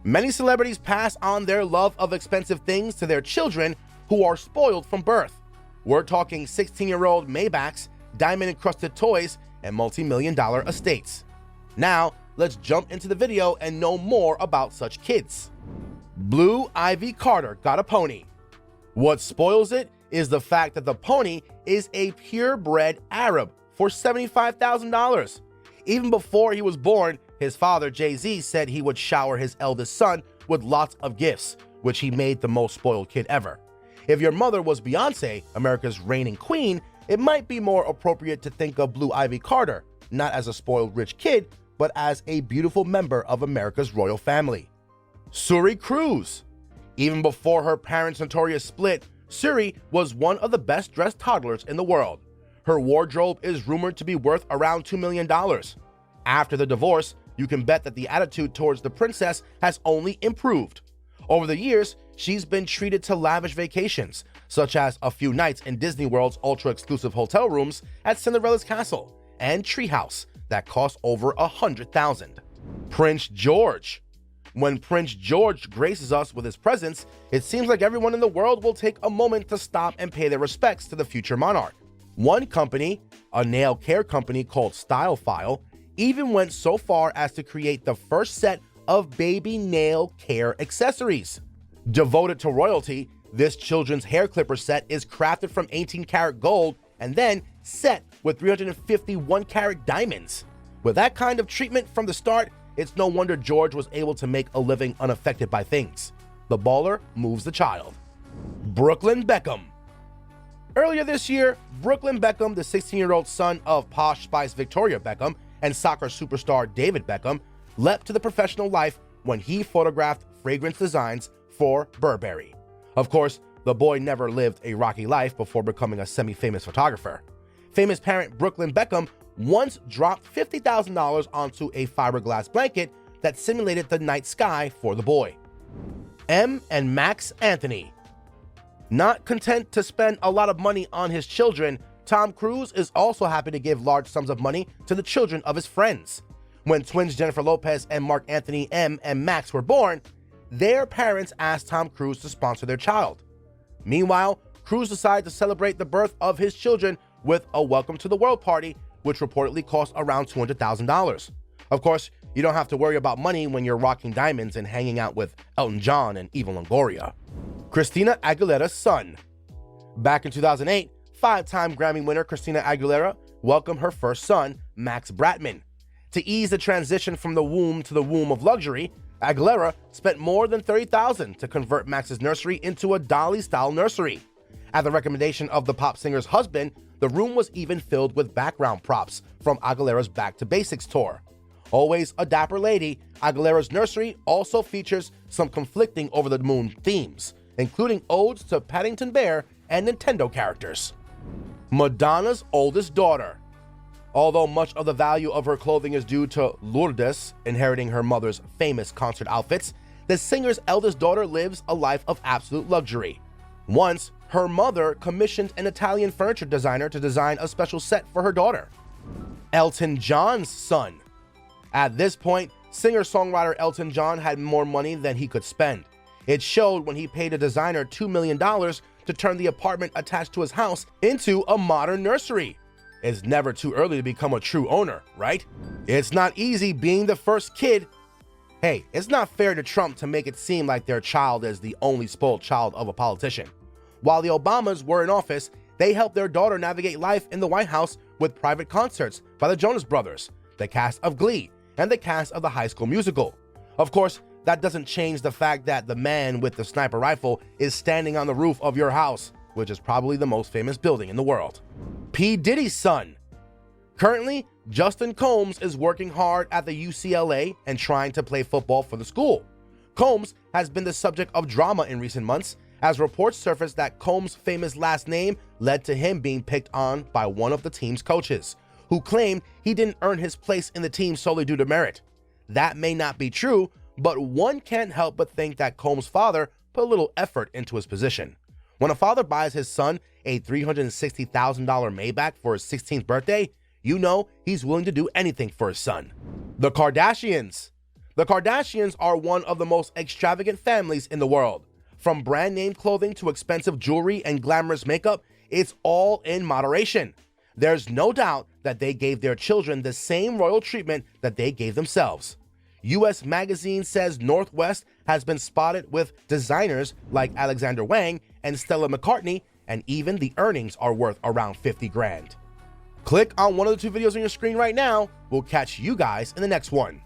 Many celebrities pass on their love of expensive things to their children who are spoiled from birth. We're talking 16-year-old Maybachs, diamond-encrusted toys, and multi-million-dollar estates. Now, let's jump into the video and know more about such kids. Blue Ivy Carter got a pony. What spoils it is the fact that the pony is a purebred Arab for $75,000. Even before he was born, his father, Jay-Z, said he would shower his eldest son with lots of gifts, which he made the most spoiled kid ever. If your mother was Beyonce, America's reigning queen, it might be more appropriate to think of Blue Ivy Carter, not as a spoiled rich kid, but as a beautiful member of America's royal family. Suri Cruise. Even before her parents' notorious split, Suri was one of the best-dressed toddlers in the world. Her wardrobe is rumored to be worth around $2 million. After the divorce, you can bet that the attitude towards the princess has only improved. Over the years, she's been treated to lavish vacations, such as a few nights in Disney World's ultra-exclusive hotel rooms at Cinderella's castle and treehouse that cost over $100,000. Prince George. When Prince George graces us with his presence, it seems like everyone in the world will take a moment to stop and pay their respects to the future monarch. One company, a nail care company called Style File, even went so far as to create the first set of baby nail care accessories. Devoted to royalty, this children's hair clipper set is crafted from 18-karat gold and then set with 351-karat diamonds. With that kind of treatment from the start, it's no wonder George was able to make a living unaffected by things. The baller moves the child. Brooklyn Beckham. Earlier this year, Brooklyn Beckham, the 16-year-old son of Posh Spice Victoria Beckham and soccer superstar David Beckham, leapt to the professional life when he photographed fragrance designs for Burberry. Of course, the boy never lived a rocky life before becoming a semi-famous photographer. Famous parent Brooklyn Beckham once dropped $50,000 onto a fiberglass blanket that simulated the night sky for the boy. M and Max Anthony. Not content to spend a lot of money on his children, Tom Cruise is also happy to give large sums of money to the children of his friends. When twins Jennifer Lopez and Mark Anthony M and Max were born, their parents asked Tom Cruise to sponsor their child. Meanwhile, Cruise decided to celebrate the birth of his children with a welcome to the world party, which reportedly cost around $200,000. Of course, you don't have to worry about money when you're rocking diamonds and hanging out with Elton John and Eva Longoria. Christina Aguilera's son. Back in 2008, five-time Grammy winner Christina Aguilera welcomed her first son, Max Bratman. To ease the transition from the womb to the womb of luxury, Aguilera spent more than $30,000 to convert Max's nursery into a Dolly-style nursery. At the recommendation of the pop singer's husband, the room was even filled with background props from Aguilera's Back to Basics tour. Always a dapper lady, Aguilera's nursery also features some conflicting over-the-moon themes, including odes to Paddington Bear and Nintendo characters. Madonna's oldest daughter. Although much of the value of her clothing is due to Lourdes inheriting her mother's famous concert outfits, the singer's eldest daughter lives a life of absolute luxury. Once, her mother commissioned an Italian furniture designer to design a special set for her daughter. Elton John's son. At this point, singer-songwriter Elton John had more money than he could spend. It showed when he paid a designer $2 million to turn the apartment attached to his house into a modern nursery. It's never too early to become a true owner, right? It's not easy being the first kid. Hey, it's not fair to Trump to make it seem like their child is the only spoiled child of a politician. While the Obamas were in office, they helped their daughter navigate life in the White House with private concerts by the Jonas Brothers, the cast of Glee, and the cast of the High School Musical. Of course, that doesn't change the fact that the man with the sniper rifle is standing on the roof of your house, which is probably the most famous building in the world. P. Diddy's son. Currently, Justin Combs is working hard at the UCLA and trying to play football for the school. Combs has been the subject of drama in recent months, as reports surfaced that Combs' famous last name led to him being picked on by one of the team's coaches, who claimed he didn't earn his place in the team solely due to merit. That may not be true, but one can't help but think that Combs' father put a little effort into his position. When a father buys his son a $360,000 Maybach for his 16th birthday, you know he's willing to do anything for his son. The Kardashians. The Kardashians are one of the most extravagant families in the world. From brand name clothing to expensive jewelry and glamorous makeup, it's all in moderation. There's no doubt that they gave their children the same royal treatment that they gave themselves. US Magazine says Northwest has been spotted with designers like Alexander Wang and Stella McCartney, and even the earnings are worth around 50 grand. Click on one of the two videos on your screen right now. We'll catch you guys in the next one.